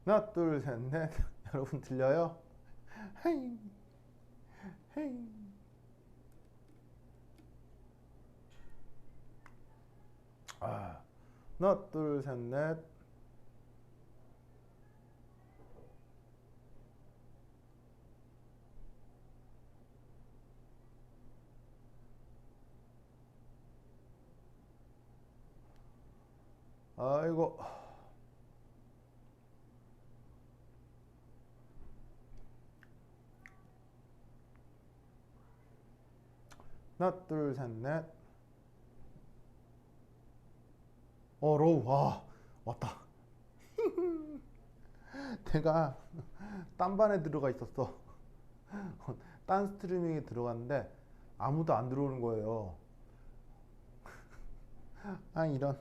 하나, 둘, 셋, 넷. 여러분 들려요? 헤이, 헤이. 아, 하나, 둘, 셋, 넷. 아이고. 하나, 둘, 셋, 넷. 로우. 왔다. 내가 딴 반에 들어가 있었어. 딴 스트리밍에 들어갔는데 아무도 안 들어오는 거예요. 이런.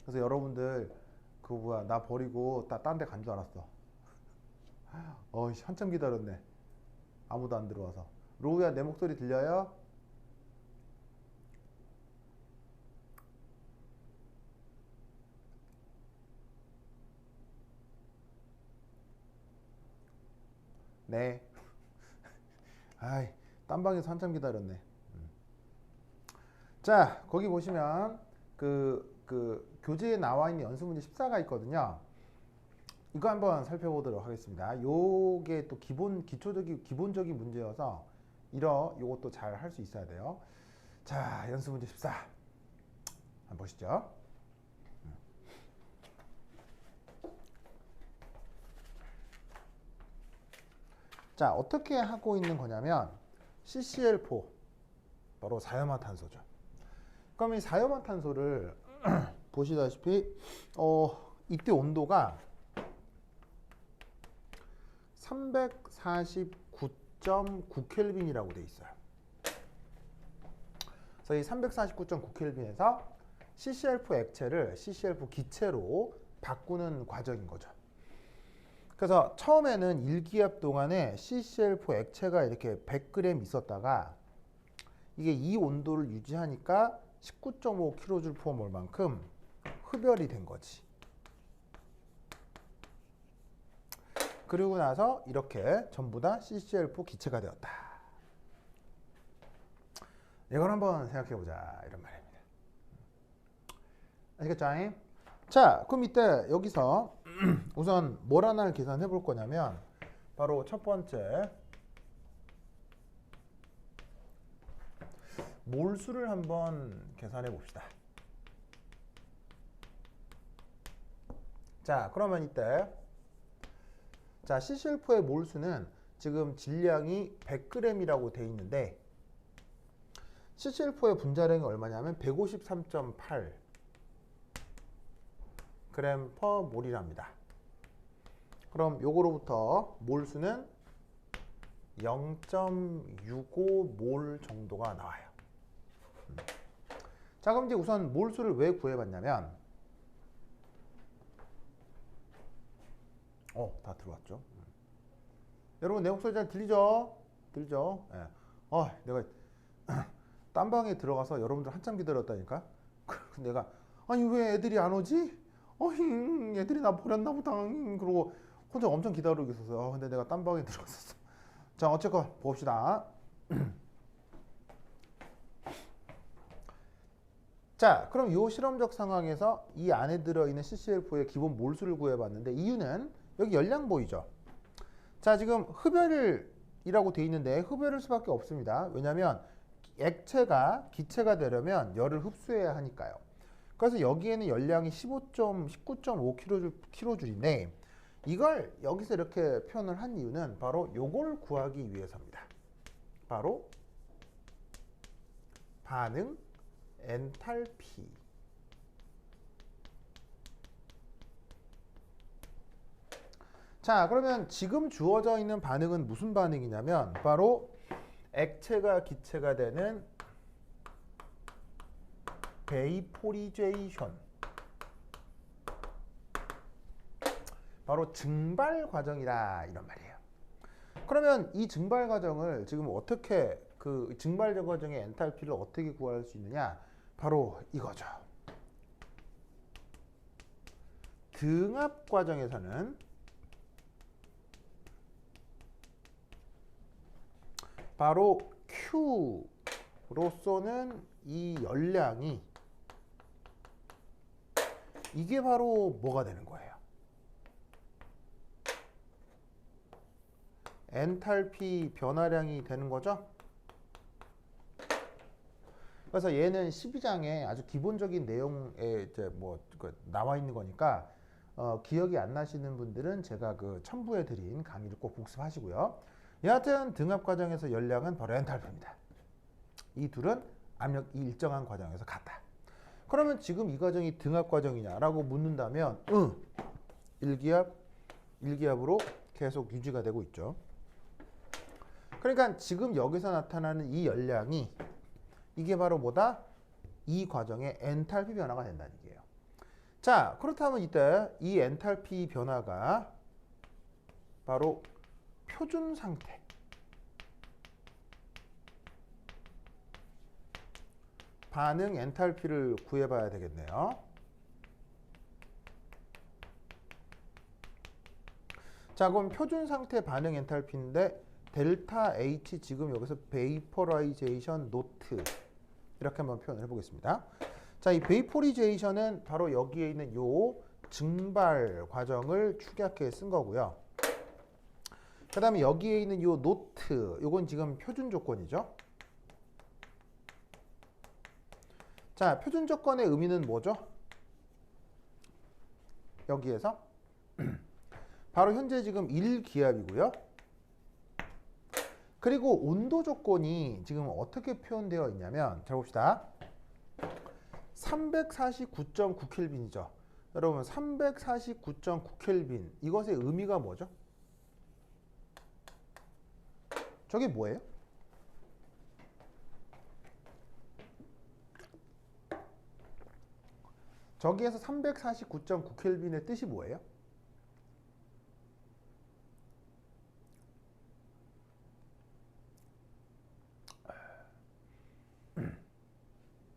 그래서 여러분들 그거 뭐야, 나 버리고 딴 데 간 줄 알았어. 한참 기다렸네. 아무도 안 들어와서. 로우야, 내 목소리 들려요? 네. 아이, 딴 방에서 한참 기다렸네. 자, 거기 보시면 교재에 나와 있는 연습 문제 14가 있거든요. 이거 한번 살펴보도록 하겠습니다. 요게 또 기본적인 문제여서 요것도 잘 할 수 있어야 돼요. 자, 연습 문제 14. 한번 보시죠. 자, 어떻게 하고 있는 거냐면 CCl4, 바로 사염화탄소죠. 그럼 이 사염화탄소를 보시다시피 이때 온도가 349.9켈빈이라고 돼 있어요. 그래서 이 349.9켈빈에서 CCl4 액체를 CCl4 기체로 바꾸는 과정인 거죠. 그래서 처음에는 1기압 동안에 CCl4 액체가 이렇게 100g 있었다가 이게 이 온도를 유지하니까 19.5kJ/몰만큼 흡열이 된 거지. 그리고 나서 이렇게 전부 다 CCl4 기체가 되었다. 이걸 한번 생각해 보자, 이런 말입니다. 아시겠죠? 자, 그럼 이때 여기서 우선 뭘 하나를 계산해 볼 거냐면 바로 첫 번째 몰수를 한번 계산해 봅시다. 자, 그러면 이때 CCl4의 몰수는 지금 질량이 100g이라고 돼 있는데 CCl4의 분자량이 얼마냐면 153.8 g per 몰이랍니다. 그럼 요거로부터 몰수는 0.65몰 정도가 나와요. 자, 그럼 이제 우선 몰수를 왜 구해봤냐면 다 들어왔죠. 여러분, 내 목소리 잘 들리죠? 들리죠? 예. 내가 딴 방에 들어가서 여러분들 한참 기다렸다니까. 내가 아니 왜 애들이 안 오지? 애들이 나 버렸나 보다. 그러고 혼자 엄청 기다리고 있었어요. 근데 내가 딴 방에 들어갔었어. 자, 어쨌건 봅시다. 자, 그럼 이 실험적 상황에서 이 안에 들어있는 CCl4의 기본 몰수를 구해봤는데 이유는 여기 열량 보이죠? 자, 지금 흡열이라고 돼 있는데 흡열일 수밖에 없습니다. 왜냐하면 액체가 기체가 되려면 열을 흡수해야 하니까요. 그래서 여기에는 열량이 19.5kJ인데 이걸 여기서 이렇게 표현을 한 이유는 바로 요걸 구하기 위해서입니다. 바로 반응 엔탈피. 자, 그러면 지금 주어져 있는 반응은 무슨 반응이냐면 바로 액체가 기체가 되는 베이포리제이션, 바로 증발 과정이다, 이런 말이에요. 그러면 이 증발 과정을 지금 어떻게 증발 과정의 엔탈피를 어떻게 구할 수 있느냐? 바로 이거죠. 등압 과정에서는 바로 Q로서는 이 열량이 이게 바로 뭐가 되는 거예요? 엔탈피 변화량이 되는 거죠. 그래서 얘는 12장에 아주 기본적인 내용에 이제 뭐 나와 있는 거니까 기억이 안 나시는 분들은 제가 그 첨부해 드린 강의를 꼭 복습하시고요. 여하튼 등압 과정에서 열량은 바로 엔탈피입니다. 이 둘은 압력이 일정한 과정에서 같다. 그러면 지금 이 과정이 등압 과정이냐라고 묻는다면 1기압, 1기압으로 계속 유지가 되고 있죠. 그러니까 지금 여기서 나타나는 이 열량이 이게 바로 뭐다? 이 과정의 엔탈피 변화가 된다는 얘기예요. 자, 그렇다면 이때 이 엔탈피 변화가 바로 표준 상태. 반응 엔탈피를 구해봐야 되겠네요. 자, 그럼 표준 상태 반응 엔탈피인데 델타 H 지금 여기서 베이퍼라이제이션 노트 이렇게 한번 표현을 해보겠습니다. 자, 이 베이퍼리제이션은 바로 여기에 있는 요 증발 과정을 축약해 쓴 거고요. 그 다음에 여기에 있는 요 노트, 요건 지금 표준 조건이죠. 자, 표준 조건의 의미는 뭐죠? 여기에서 바로 현재 지금 1기압이고요. 그리고 온도 조건이 지금 어떻게 표현되어 있냐면, 잘 봅시다. 349.9켈빈이죠. 여러분 349.9켈빈 이것의 의미가 뭐죠? 저게 뭐예요? 저기에서 349.9켈빈의 뜻이 뭐예요?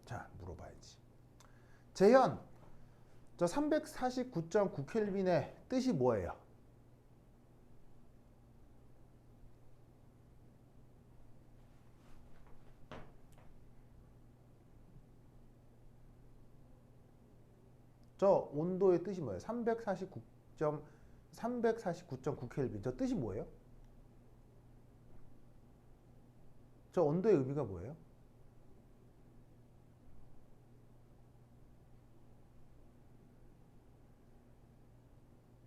자, 물어봐야지. 재현, 저 349.9켈빈의 뜻이 뭐예요? 저 온도의 뜻이 뭐예요? 349.9켈빈 저 뜻이 뭐예요? 저 온도의 의미가 뭐예요?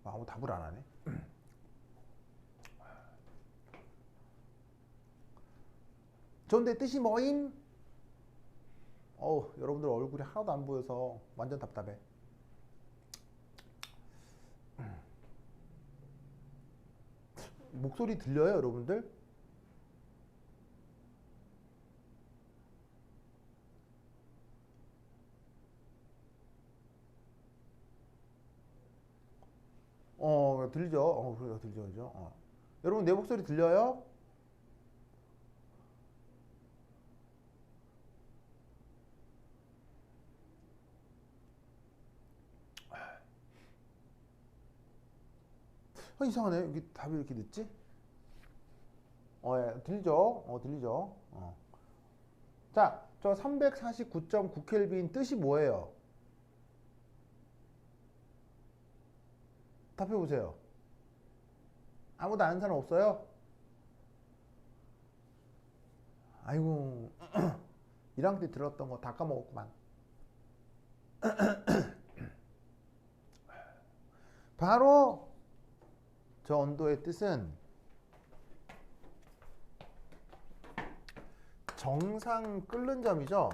아무 답을 안 하네. 저인데 뜻이 뭐임? 여러분들 얼굴이 하나도 안 보여서 완전 답답해. 목소리 들려요, 여러분들? 들리죠? 그래요, 들죠. 여러분 내 목소리 들려요? 이상하네. 여기 답이 이렇게 늦지? 예, 들리죠? 들리죠? 자, 저 349.9켈빈 뜻이 뭐예요? 답해보세요. 아무도 아는 사람 없어요? 아이고 1학년 때 들었던 거 다 까먹었구만. 바로 저 온도의 뜻은 정상 끓는 점이죠.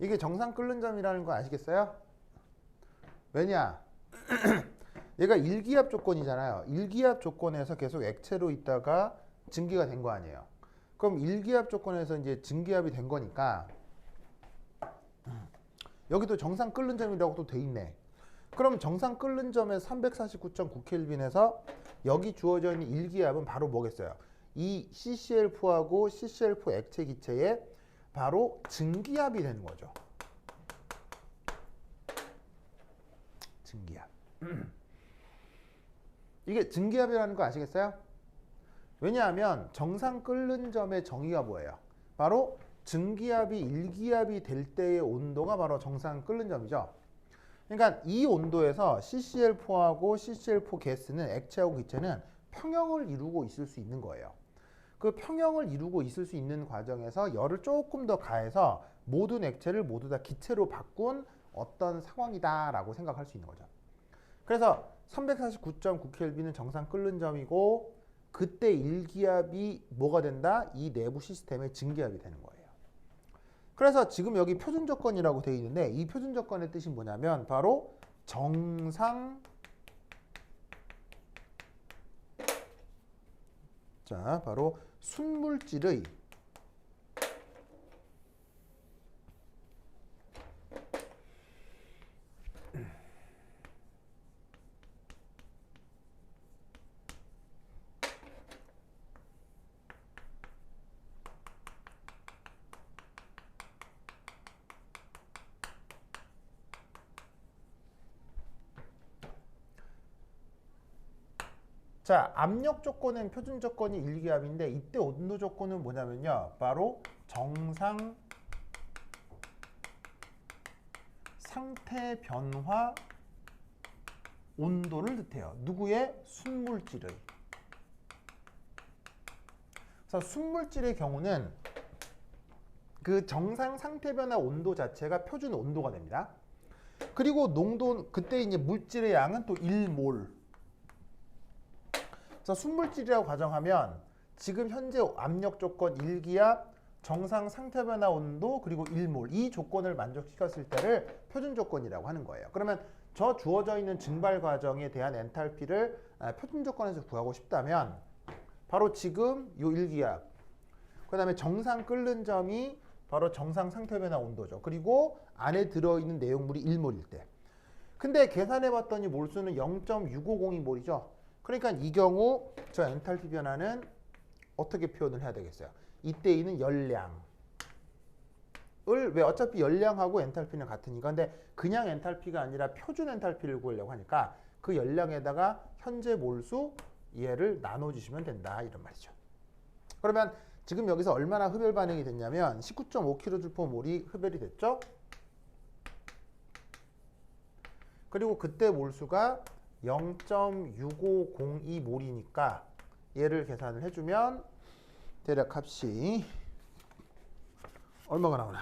이게 정상 끓는 점이라는 거 아시겠어요? 왜냐? 얘가 1기압 조건이잖아요. 1기압 조건에서 계속 액체로 있다가 증기가 된 거 아니에요. 그럼 1기압 조건에서 이제 증기압이 된 거니까 여기도 정상 끓는 점이라고 또 돼 있네. 그럼 정상 끓는 점에서 349.9켈빈에서 여기 주어져 있는 1기압은 바로 뭐겠어요? 이 CCl4하고 CCl4 액체 기체에 바로 증기압이 되는 거죠. 증기압. 이게 증기압이라는 거 아시겠어요? 왜냐하면 정상 끓는 점의 정의가 뭐예요? 바로 증기압이 1기압이 될 때의 온도가 바로 정상 끓는 점이죠. 그러니까 이 온도에서 CCl4하고 CCl4 가스는 액체하고 기체는 평형을 이루고 있을 수 있는 거예요. 그 평형을 이루고 있을 수 있는 과정에서 열을 조금 더 가해서 모든 액체를 모두 다 기체로 바꾼 어떤 상황이다라고 생각할 수 있는 거죠. 그래서 349.9켈빈은 정상 끓는 점이고 그때 1기압이 뭐가 된다? 이 내부 시스템의 증기압이 되는 거예요. 그래서 지금 여기 표준 조건이라고 되어 있는데 이 표준 조건의 뜻이 뭐냐면 바로 정상 자 바로 순물질의 자, 압력 조건은 표준 조건이 1기압인데 이때 온도 조건은 뭐냐면요. 바로 정상 상태 변화 온도를 뜻해요. 누구의? 순물질의. 그래서 순물질의 경우는 그 정상 상태 변화 온도 자체가 표준 온도가 됩니다. 그리고 농도 그때 이제 물질의 양은 또 1몰. 그래서 순물질이라고 가정하면 지금 현재 압력 조건 1기압, 정상 상태 변화 온도 그리고 1몰 이 조건을 만족시켰을 때를 표준 조건이라고 하는 거예요. 그러면 저 주어져 있는 증발 과정에 대한 엔탈피를 표준 조건에서 구하고 싶다면 바로 지금 요 1기압 그 다음에 정상 끓는 점이 바로 정상 상태 변화 온도죠. 그리고 안에 들어있는 내용물이 1몰일 때. 근데 계산해 봤더니 몰수는 0.650몰이죠. 그러니까 이 경우 저 엔탈피 변화는 어떻게 표현을 해야 되겠어요? 이때 있는 열량을 왜 어차피 열량하고 엔탈피는 같으니까 근데 그냥 엔탈피가 아니라 표준 엔탈피를 구하려고 하니까 그 열량에다가 현재 몰수 얘를 나눠주시면 된다 이런 말이죠. 그러면 지금 여기서 얼마나 흡열 반응이 됐냐면 19.5kJ/몰이 흡열이 됐죠. 그리고 그때 몰수가 0.6502몰이니까 얘를 계산을 해주면 대략 값이 얼마가 나오나?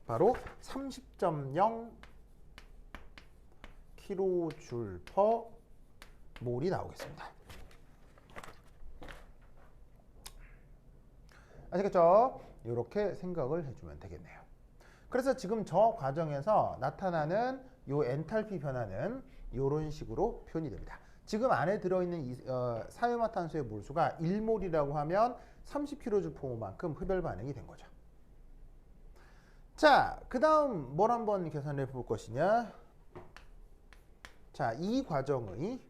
바로 30.0 kJ/몰이 나오겠습니다. 아시겠죠? 이렇게 생각을 해주면 되겠네요. 그래서 지금 저 과정에서 나타나는 요 엔탈피 변화는 이런 식으로 표현이 됩니다. 지금 안에 들어있는 사유화탄소의 몰수가 1몰이라고 하면 30kJ/몰만큼 흡열 반응이 된 거죠. 자, 그 다음 뭘 한번 계산해 볼 것이냐. 자, 이 과정의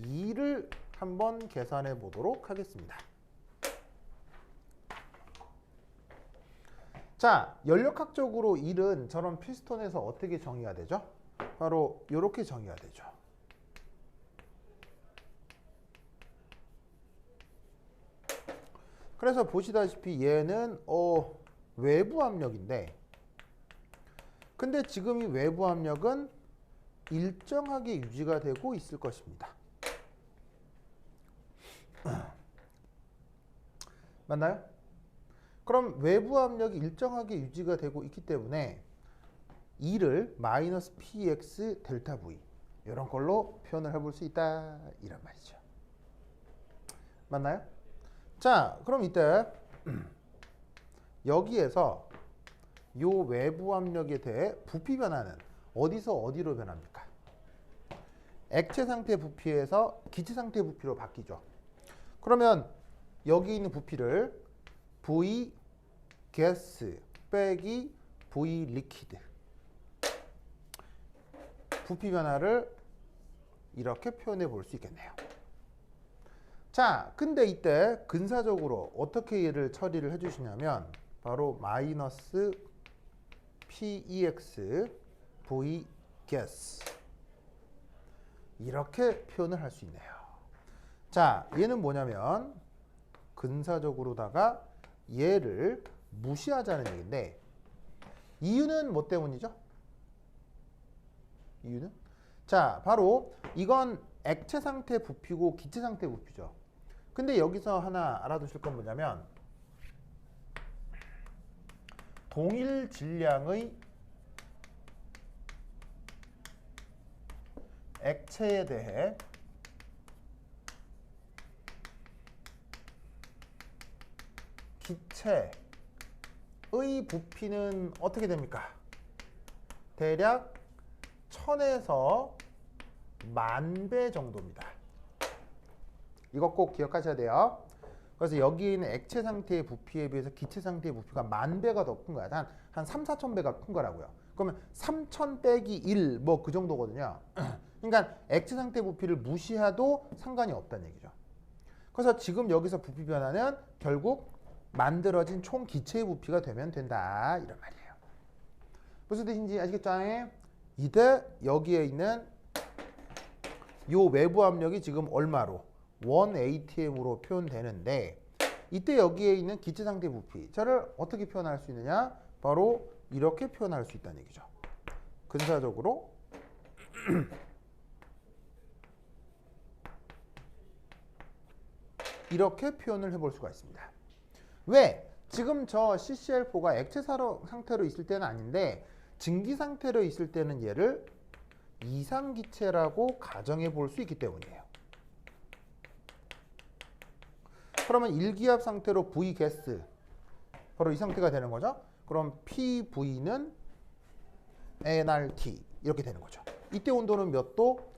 E를 한번 계산해 보도록 하겠습니다. 자, 연력학적으로 1은 저런 피스톤에서 어떻게 정의가 되죠? 바로 이렇게 정의가 되죠. 그래서 보시다시피 얘는 외부 압력인데 근데 지금 이 외부 압력은 일정하게 유지가 되고 있을 것입니다. 맞나요? 그럼 외부 압력이 일정하게 유지가 되고 있기 때문에 E를 마이너스 px 델타 v 이런 걸로 표현을 해볼 수 있다 이런 말이죠. 맞나요? 자, 그럼 이때 여기에서 요 외부 압력에 대해 부피 변화는 어디서 어디로 변합니까? 액체 상태 부피에서 기체 상태 부피로 바뀌죠. 그러면 여기 있는 부피를 V 가스 빼기 V 리퀴드 부피 변화를 이렇게 표현해 볼 수 있겠네요. 자, 근데 이때 근사적으로 어떻게 얘를 처리를 해주시냐면 바로 마이너스 PEX V guess 이렇게 표현을 할 수 있네요. 자, 얘는 뭐냐면 근사적으로다가 얘를 무시하자는 얘기인데 이유는 뭐 때문이죠? 이유는? 자, 바로 이건 액체 상태 부피고 기체 상태 부피죠. 근데 여기서 하나 알아두실 건 뭐냐면 동일 질량의 액체에 대해 기체의 부피는 어떻게 됩니까? 대략 1000에서 10,000배 정도입니다. 이거 꼭 기억하셔야 돼요. 그래서 여기 있는 액체 상태의 부피에 비해서 기체 상태의 부피가 10,000배가 더 큰 거야. 한 3, 4,000배가 큰 거라고요. 그러면 3,000 빼기 1 뭐 그 정도거든요. 그러니까 액체 상태 부피를 무시해도 상관이 없다는 얘기죠. 그래서 지금 여기서 부피 변화는 결국 만들어진 총 기체의 부피가 되면 된다 이런 말이에요. 무슨 뜻인지 아시겠죠? 이때 여기에 있는 요 외부 압력이 지금 얼마로? 1atm으로 표현되는데 이때 여기에 있는 기체 상태 부피 저를 어떻게 표현할 수 있느냐? 바로 이렇게 표현할 수 있다는 얘기죠. 근사적으로 이렇게 표현을 해볼 수가 있습니다. 왜? 지금 저 CCl4가 액체 상태로 있을 때는 아닌데 증기 상태로 있을 때는 얘를 이상기체라고 가정해 볼 수 있기 때문이에요. 그러면 일기압 상태로 V 가스 바로 이 상태가 되는 거죠. 그럼 PV는 nRT 이렇게 되는 거죠. 이때 온도는 몇 도?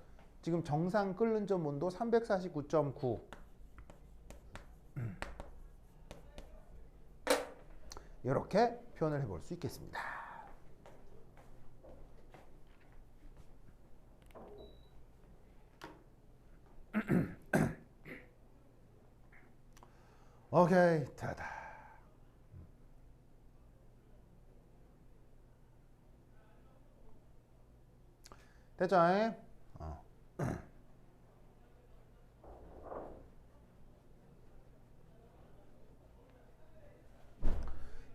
지금 정상 끓는 점 온도 349.9 이렇게 표현을 해볼 수 있겠습니다. 오케이, 다다. 됐죠?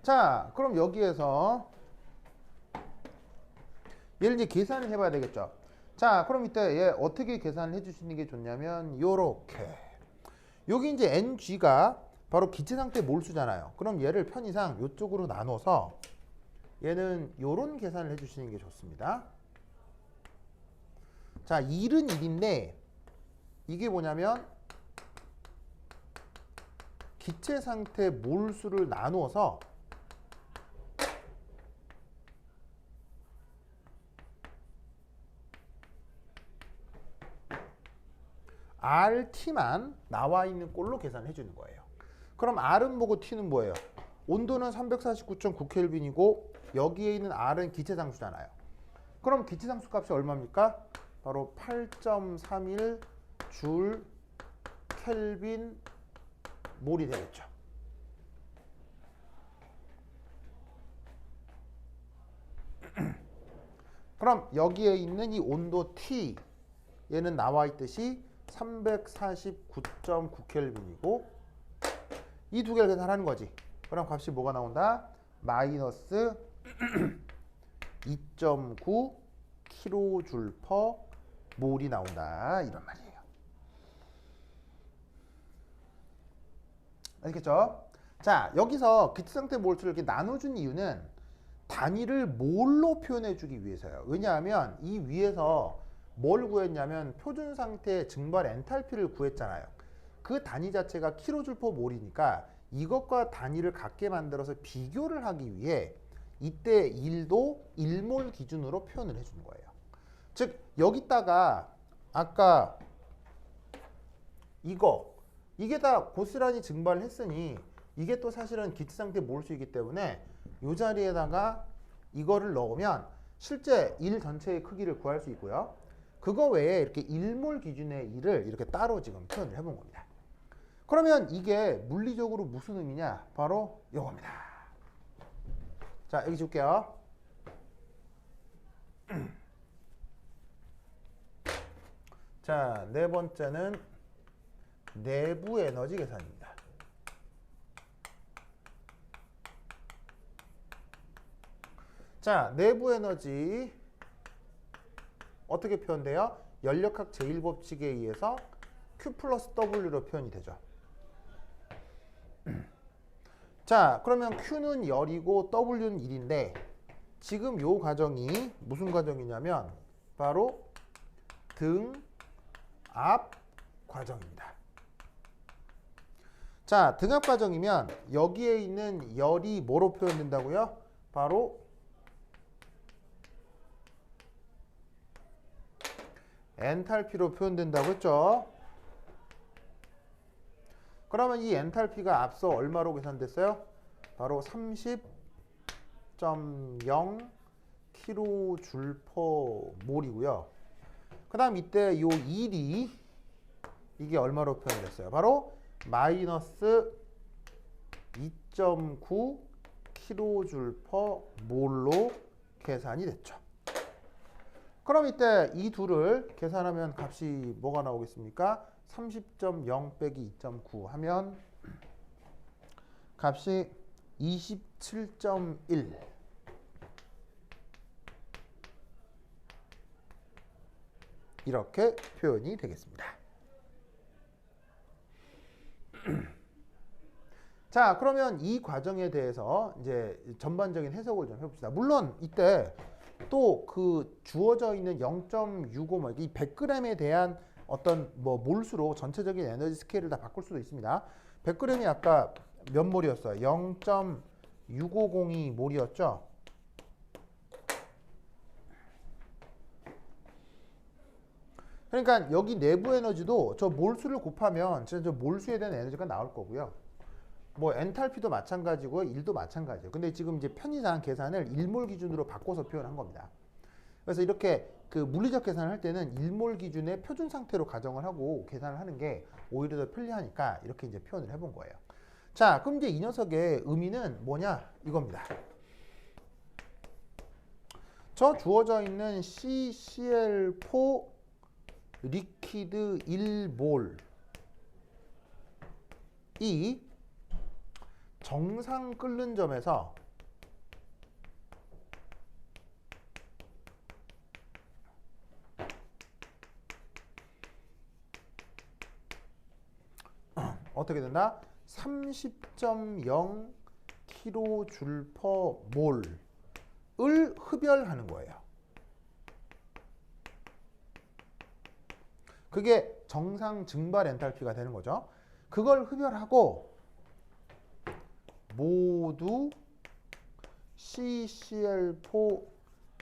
자, 그럼 여기에서 얘를 이제 계산을 해봐야 되겠죠. 자, 그럼 이때 얘 어떻게 계산을 해주시는 게 좋냐면 요렇게 여기 이제 NG가 바로 기체 상태 몰수잖아요. 그럼 얘를 편의상 이쪽으로 나눠서 얘는 요런 계산을 해주시는 게 좋습니다. 자, 1은 1인데 이게 뭐냐면 기체 상태 몰수를 나누어서 RT만 나와 있는 꼴로 계산해 주는 거예요. 그럼 R은 뭐고 T는 뭐예요? 온도는 349.9켈빈이고 여기에 있는 R은 기체 상수잖아요. 그럼 기체 상수 값이 얼마입니까? 바로 8.31 줄 켈빈 몰이 되겠죠. 그럼 여기에 있는 이 온도 T 얘는 나와 있듯이 349.9켈빈이고 이 두 개를 계산하는 거지. 그럼 값이 뭐가 나온다? 마이너스 2.9 kJ per 몰이 나온다 이런 말이에요. 아시겠죠? 자, 여기서 기체 상태 몰수를 이렇게 나눠준 이유는 단위를 몰로 표현해 주기 위해서요. 왜냐하면 이 위에서 뭘 구했냐면 표준 상태 증발 엔탈피를 구했잖아요. 그 단위 자체가 kJ/몰이니까 이것과 단위를 같게 만들어서 비교를 하기 위해 이때 1도 1몰 기준으로 표현을 해주는 거예요. 즉 여기다가 아까 이게 다 고스란히 증발을 했으니 이게 또 사실은 기체 상태 몰수이기 때문에 이 자리에다가 이거를 넣으면 실제 1 전체의 크기를 구할 수 있고요. 그거 외에 이렇게 1몰 기준의 E를 이렇게 따로 지금 표현을 해본 겁니다. 그러면 이게 물리적으로 무슨 의미냐? 바로 이겁니다. 자, 여기 줄게요. 자, 네 번째는 내부 에너지 계산입니다. 자, 내부 에너지 어떻게 표현돼요? 연력학 제1법칙에 의해서 Q 플러스 W로 표현이 되죠. 자, 그러면 Q는 열이고 W는 1인데 지금 요 과정이 무슨 과정이냐면 바로 등압 과정입니다. 자, 등압 과정이면 여기에 있는 열이 뭐로 표현된다고요? 바로 엔탈피로 표현된다고 했죠. 그러면 이 엔탈피가 앞서 얼마로 계산됐어요? 바로 30.0 kJ/몰이고요. 그 다음 이때 요 1이 이게 얼마로 표현됐어요? 바로 마이너스 2.9 kJ/몰로 계산이 됐죠. 그럼 이때 이 둘을 계산하면 값이 뭐가 나오겠습니까? 30.0 빼기 2.9 하면 값이 27.1 이렇게 표현이 되겠습니다. 자, 그러면 이 과정에 대해서 이제 전반적인 해석을 좀 해봅시다. 물론 이때 또 그 주어져 있는 0.65 이 100g에 대한 어떤 뭐 몰수로 전체적인 에너지 스케일을 다 바꿀 수도 있습니다. 100g이 아까 몇 몰이었어요? 0.650이 몰이었죠. 그러니까 여기 내부 에너지도 저 몰수를 곱하면 진짜 저 몰수에 대한 에너지가 나올 거고요. 뭐 엔탈피도 마찬가지고 1도 마찬가지예요. 근데 지금 이제 편의상 계산을 1몰 기준으로 바꿔서 표현한 겁니다. 그래서 이렇게 그 물리적 계산을 할 때는 1몰 기준의 표준 상태로 가정을 하고 계산을 하는 게 오히려 더 편리하니까 이렇게 이제 표현을 해본 거예요. 자, 그럼 이제 이 녀석의 의미는 뭐냐? 이겁니다. 저 주어져 있는 CCl4 리퀴드 1몰 이 정상 끓는 점에서 어떻게 된다? 30.0 kJ/몰을 흡열하는 거예요. 그게 정상 증발 엔탈피가 되는 거죠. 그걸 흡열하고 모두 CCl4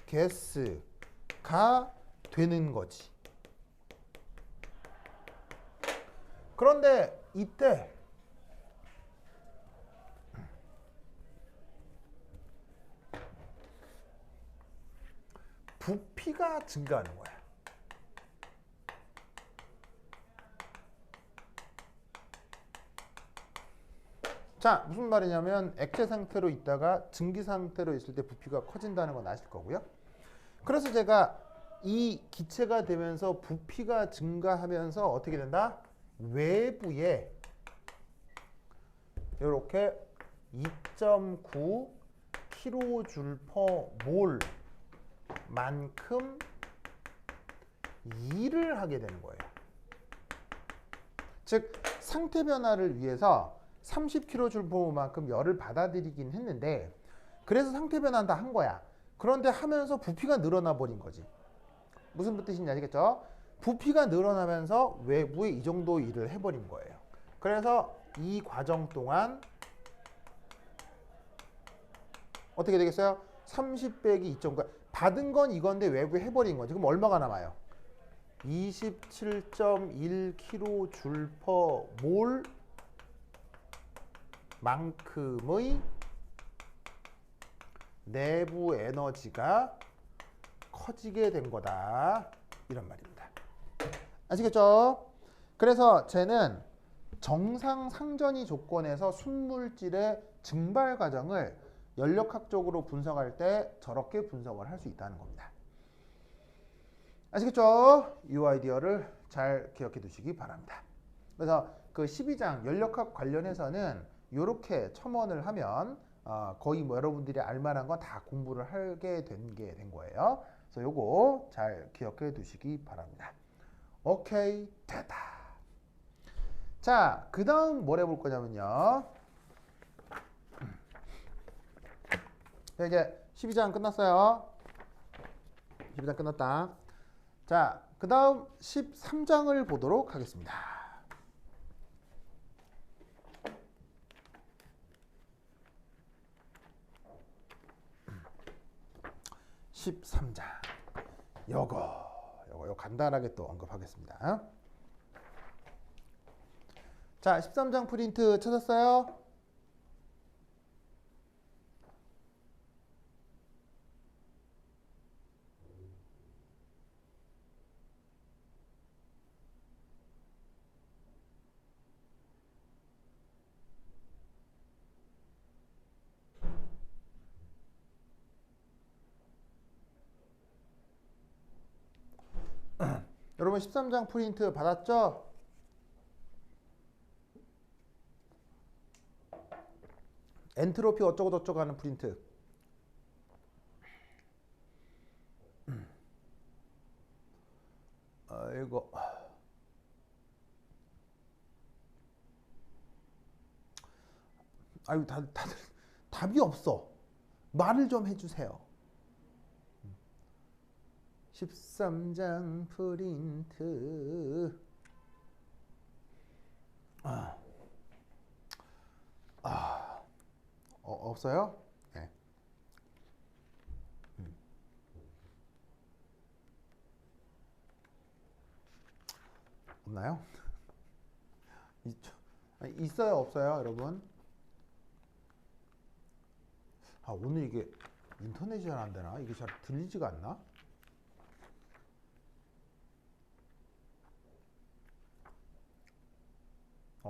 가스가 되는 거지. 그런데 이때 부피가 증가하는 거야. 자, 무슨 말이냐면 액체 상태로 있다가 증기 상태로 있을 때 부피가 커진다는 건 아실 거고요. 그래서 제가 이 기체가 되면서 부피가 증가하면서 어떻게 된다? 외부에 이렇게 2.9 kJ/몰 만큼 일을 하게 되는 거예요. 즉 상태 변화를 위해서 30kJ/몰만큼 열을 받아들이긴 했는데 그래서 상태 변화는 다 한 거야. 그런데 하면서 부피가 늘어나 버린 거지. 무슨 뜻인지 아시겠죠? 부피가 늘어나면서 외부에 이 정도 일을 해버린 거예요. 그래서 이 과정 동안 어떻게 되겠어요? 30 빼기 2.9 받은 건 이건데 외부에 해버린 거지. 그럼 얼마가 남아요? 27.1 kJ/몰 만큼의 내부 에너지가 커지게 된 거다. 이런 말입니다. 아시겠죠? 그래서 쟤는 정상 상전이 조건에서 순물질의 증발 과정을 연력학적으로 분석할 때 저렇게 분석을 할 수 있다는 겁니다. 아시겠죠? 이 아이디어를 잘 기억해 두시기 바랍니다. 그래서 그 12장 연력학 관련해서는 이렇게 첨언을 하면 거의 뭐 여러분들이 알만한 건 다 공부를 하게 된 거예요. 그래서 요거 잘 기억해 두시기 바랍니다. 오케이, 됐다. 자, 그 다음 뭘 해볼 거냐면요. 이제 12장 끝났어요. 12장 끝났다. 자, 그 다음 13장을 보도록 하겠습니다. 13장. 요거 간단하게 또 언급하겠습니다. 자, 13장 프린트 찾았어요? 여러분 13장 프린트 받았죠? 엔트로피 어쩌고 저쩌고 하는 프린트. 이거 아유 다들 답이 없어. 말을 좀 해주세요. 13장 프린트. 없어요? 네. 없나요? 있어요, 없어요, 여러분? 오늘 이게 인터넷이 잘 안 되나? 이게 잘 들리지가 않나?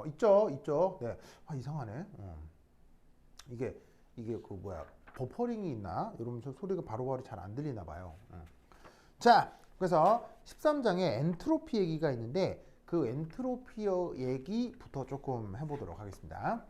있죠. 네. 이상하네. 이게 그 뭐야 버퍼링이 있나? 이러면서 소리가 바로바로 잘 안 들리나 봐요. 자, 그래서 13장에 엔트로피 얘기가 있는데 그 엔트로피 얘기부터 조금 해보도록 하겠습니다.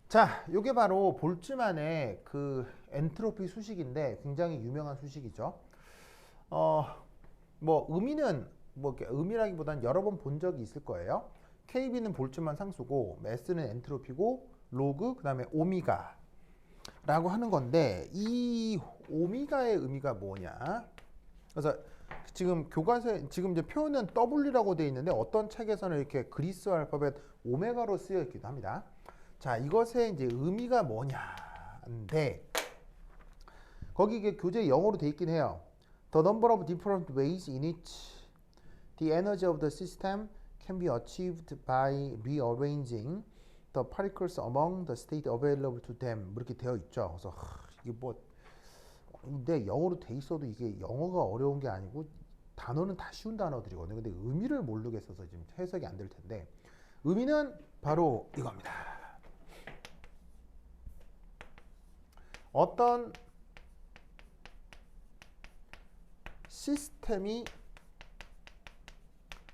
자, 요게 바로 볼츠만의 그 엔트로피 수식인데 굉장히 유명한 수식이죠. 뭐 의미는 뭐 의미라기보다는 여러 번 본 적이 있을 거예요. KB는 볼츠만 상수고 매스는 엔트로피고 로그 그다음에 오미가라고 하는 건데 이 오미가의 의미가 뭐냐? 그래서 지금 교과서에 지금 이제 표현은 W라고 되어 있는데 어떤 책에서는 이렇게 그리스 알파벳 오메가로 쓰여 있기도 합니다. 자, 이것의 이제 의미가 뭐냐인데 거기 이게 교재 영어로 돼 있긴 해요. The number of different ways in which the energy of the system can be achieved by rearranging the particles among the state available to them 이렇게 되어 있죠. 그래서 이게 뭐 근데 영어로 돼 있어도 이게 영어가 어려운 게 아니고 단어는 다 쉬운 단어들이거든요. 근데 의미를 모르겠어서 지금 해석이 안 될 텐데 의미는 바로 이겁니다. 어떤 시스템이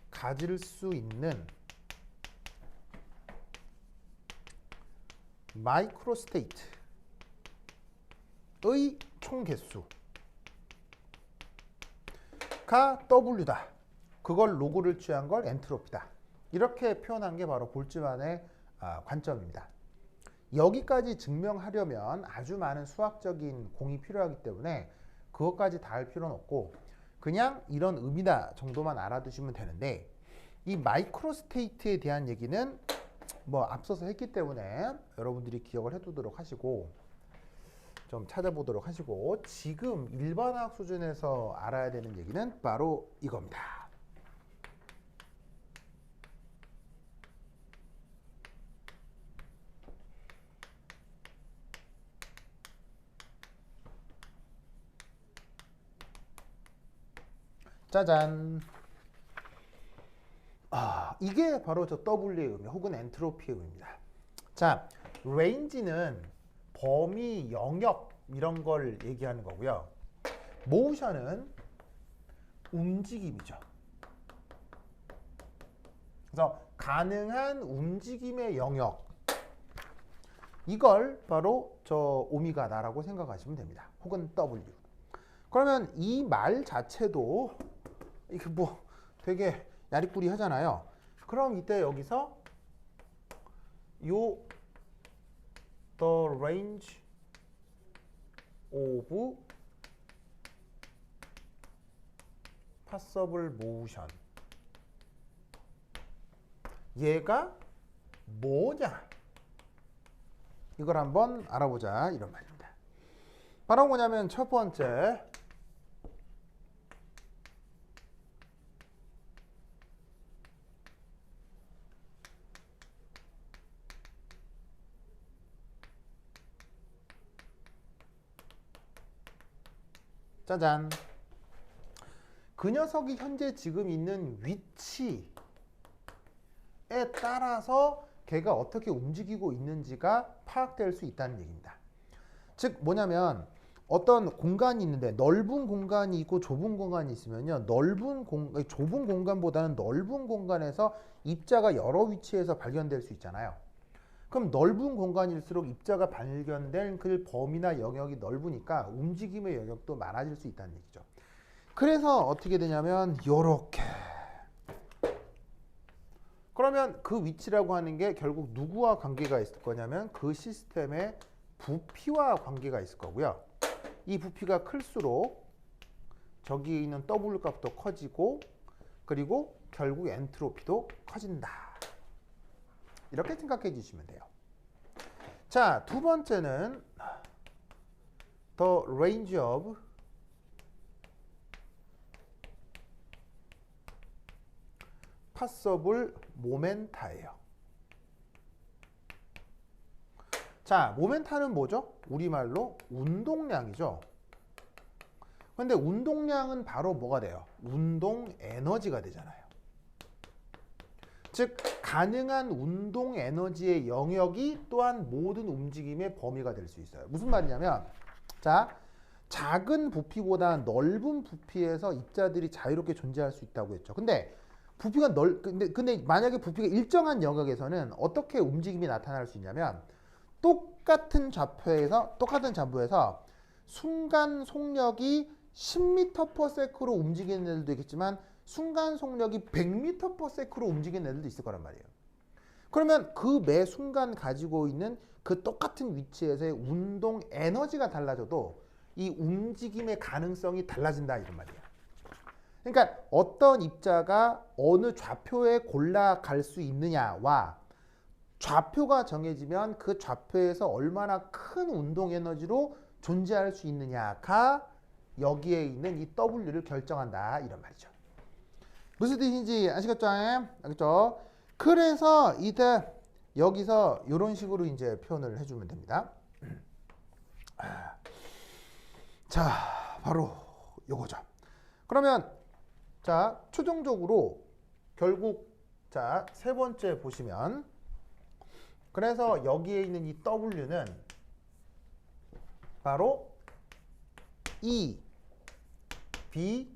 가질 수 있는 마이크로 스테이트의 총 개수가 W다. 그걸 로그를 취한 걸 엔트로피다. 이렇게 표현한 게 바로 볼츠만의 관점입니다. 여기까지 증명하려면 아주 많은 수학적인 공이 필요하기 때문에 그것까지 다 할 필요는 없고 그냥 이런 의미다 정도만 알아두시면 되는데 이 마이크로 스테이트에 대한 얘기는 뭐 앞서서 했기 때문에 여러분들이 기억을 해두도록 하시고 좀 찾아보도록 하시고 지금 일반화학 수준에서 알아야 되는 얘기는 바로 이겁니다. 짜잔. 이게 바로 저 W의 의미 혹은 엔트로피의 의미입니다. 자, 레인지는 범위, 영역 이런 걸 얘기하는 거고요. 모션은 움직임이죠. 그래서 가능한 움직임의 영역 이걸 바로 저 오미가다라고 생각하시면 됩니다. 혹은 W. 그러면 이 말 자체도 이게 뭐 되게 야리꾸리 하잖아요. 그럼 이때 여기서 요 the range of possible motion 얘가 뭐냐 이걸 한번 알아보자 이런 말입니다. 바로 뭐냐면 첫 번째 짜잔. 그 녀석이 현재 지금 있는 위치에 따라서 걔가 어떻게 움직이고 있는지가 파악될 수 있다는 얘기입니다. 즉 뭐냐면 어떤 공간이 있는데 넓은 공간이 있고 좁은 공간이 있으면요. 좁은 공간보다는 넓은 공간에서 입자가 여러 위치에서 발견될 수 있잖아요. 그럼 넓은 공간일수록 입자가 발견된 그 범위나 영역이 넓으니까 움직임의 영역도 많아질 수 있다는 얘기죠. 그래서 어떻게 되냐면 요렇게 그러면 그 위치라고 하는 게 결국 누구와 관계가 있을 거냐면 그 시스템의 부피와 관계가 있을 거고요. 이 부피가 클수록 저기에 있는 W 값도 커지고 그리고 결국 엔트로피도 커진다. 이렇게 생각해 주시면 돼요. 자, 두 번째는 the range of possible momenta예요. 자, 모멘타는 뭐죠? 우리말로 운동량이죠. 근데 운동량은 바로 뭐가 돼요? 운동 에너지가 되잖아요. 즉 가능한 운동 에너지의 영역이 또한 모든 움직임의 범위가 될 수 있어요. 무슨 말이냐면 자, 작은 부피보다 넓은 부피에서 입자들이 자유롭게 존재할 수 있다고 했죠. 근데 부피가 근데 만약에 부피가 일정한 영역에서는 어떻게 움직임이 나타날 수 있냐면 똑같은 잠부에서 순간 속력이 10m/s로 움직이는 애들도 있겠지만 순간 속력이 100m/s로 움직이는 애들도 있을 거란 말이에요. 그러면 그 매 순간 가지고 있는 그 똑같은 위치에서의 운동 에너지가 달라져도 이 움직임의 가능성이 달라진다 이런 말이에요. 그러니까 어떤 입자가 어느 좌표에 골라갈 수 있느냐와 좌표가 정해지면 그 좌표에서 얼마나 큰 운동 에너지로 존재할 수 있느냐가 여기에 있는 이 W를 결정한다 이런 말이죠. 무슨 뜻인지 아시겠죠? 알겠죠? 그래서 이때 여기서 이런 식으로 이제 표현을 해주면 됩니다. 자, 바로 요거죠. 그러면 자, 최종적으로 결국 자, 세 번째 보시면 그래서 여기에 있는 이 W는 바로 E, B,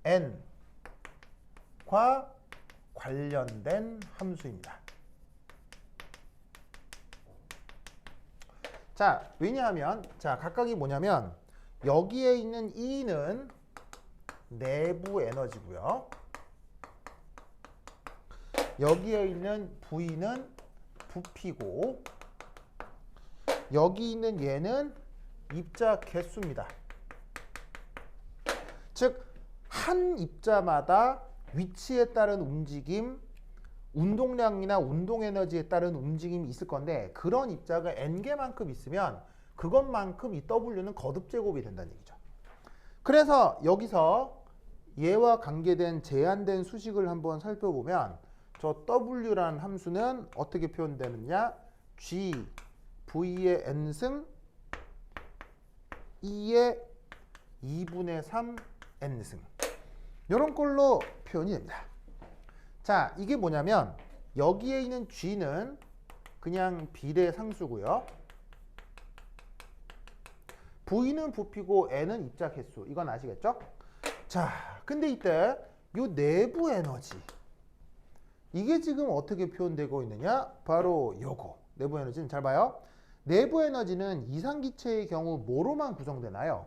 N과 관련된 함수입니다. 자, 왜냐하면 자, 각각이 뭐냐면 여기에 있는 E는 내부 에너지고요. 여기에 있는 V는 부피고 여기 있는 얘는 입자 개수입니다. 즉, 한 입자마다 위치에 따른 움직임, 운동량이나 운동에너지에 따른 움직임이 있을 건데 그런 입자가 n개만큼 있으면 그것만큼 이 W는 거듭제곱이 된다는 얘기죠. 그래서 여기서 얘와 관계된 제한된 수식을 한번 살펴보면 저 W라는 함수는 어떻게 표현되느냐? G, V의 N승, E의 2분의 3 N승. 이런 걸로 표현이 됩니다. 자, 이게 뭐냐면 여기에 있는 G는 그냥 비례상수고요. V는 부피고 N은 입자 개수. 이건 아시겠죠? 자, 근데 이때 이 내부 에너지 이게 지금 어떻게 표현되고 있느냐? 바로 요거. 내부 에너지는 잘 봐요. 내부 에너지는 이상기체의 경우 뭐로만 구성되나요?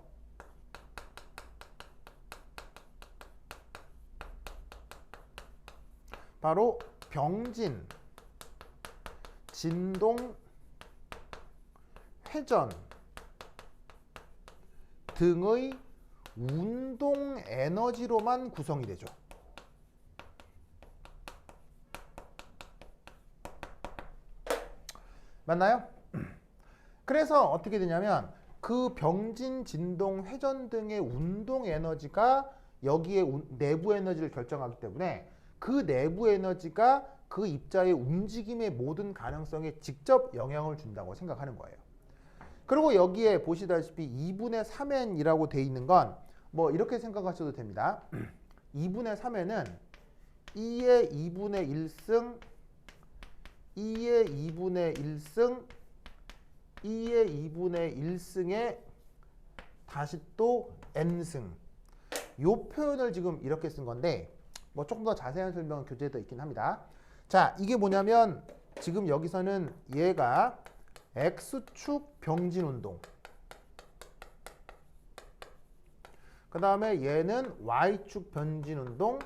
바로 병진, 진동, 회전 등의 운동 에너지로만 구성이 되죠. 맞나요? 그래서 어떻게 되냐면 그 병진, 진동, 회전 등의 운동 에너지가 여기에 내부 에너지를 결정하기 때문에 그 내부 에너지가 그 입자의 움직임의 모든 가능성에 직접 영향을 준다고 생각하는 거예요. 그리고 여기에 보시다시피 2분의 3n이라고 돼 있는 건 뭐 이렇게 생각하셔도 됩니다. 2분의 3n은 2의 2분의 1승, 2의 2분의 1승, 2의 2분의 1승에 다시 또 n승. 요 표현을 지금 이렇게 쓴 건데 뭐 조금 더 자세한 설명은 교재에 더 있긴 합니다. 자, 이게 뭐냐면 지금 여기서는 얘가 X축 병진 운동, 그 다음에 얘는 Y축 병진 운동,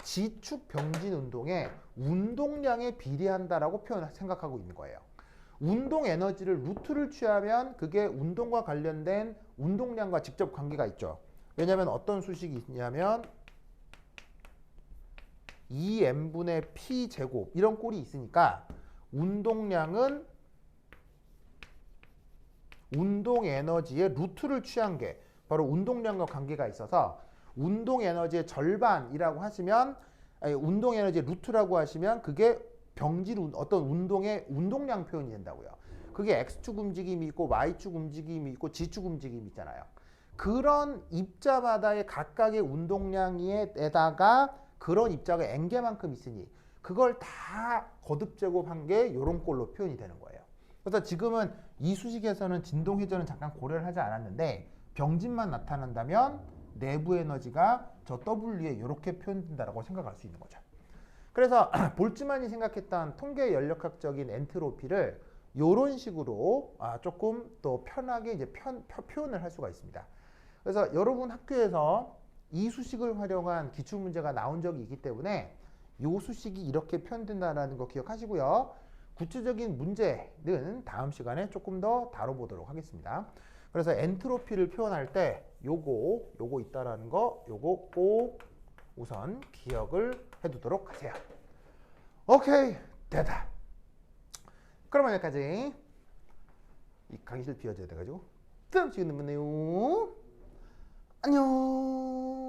G축 병진 운동의 운동량에 비례한다라고 생각하고 있는 거예요. 운동 에너지를 루트를 취하면 그게 운동과 관련된 운동량과 직접 관계가 있죠. 왜냐하면 어떤 수식이 있냐면 2m분의 p 제곱 이런 꼴이 있으니까 운동량은 운동 에너지의 루트를 취한 게 바로 운동량과 관계가 있어서 운동 에너지의 절반이라고 하시면 운동 에너지의 루트라고 하시면 그게 병진 어떤 운동의 운동량 표현이 된다고요. 그게 X축 움직임이 있고 Y축 움직임이 있고 G축 움직임이 있잖아요. 그런 입자마다의 각각의 운동량에다가 그런 입자가 n개만큼 있으니 그걸 다 거듭 제곱한 게 이런 꼴로 표현이 되는 거예요. 그래서 지금은 이 수식에서는 진동 회전은 잠깐 고려를 하지 않았는데 병진만 나타난다면 내부 에너지가 저 W에 이렇게 표현된다라고 생각할 수 있는 거죠. 그래서 볼츠만이 생각했던 통계 연력학적인 엔트로피를 이런 식으로 조금 더 편하게 이제 표현을 할 수가 있습니다. 그래서 여러분 학교에서 이 수식을 활용한 기출문제가 나온 적이 있기 때문에 이 수식이 이렇게 표현된다는 거 기억하시고요. 구체적인 문제는 다음 시간에 조금 더 다뤄보도록 하겠습니다. 그래서 엔트로피를 표현할 때 요거 있다라는 거 요거 꼭 우선 기억을 해두도록 하세요. 오케이, 됐다. 그러면 여기까지. 이 강의실 비워줘야 돼가지고 다음 시간에 만나요. 안녕.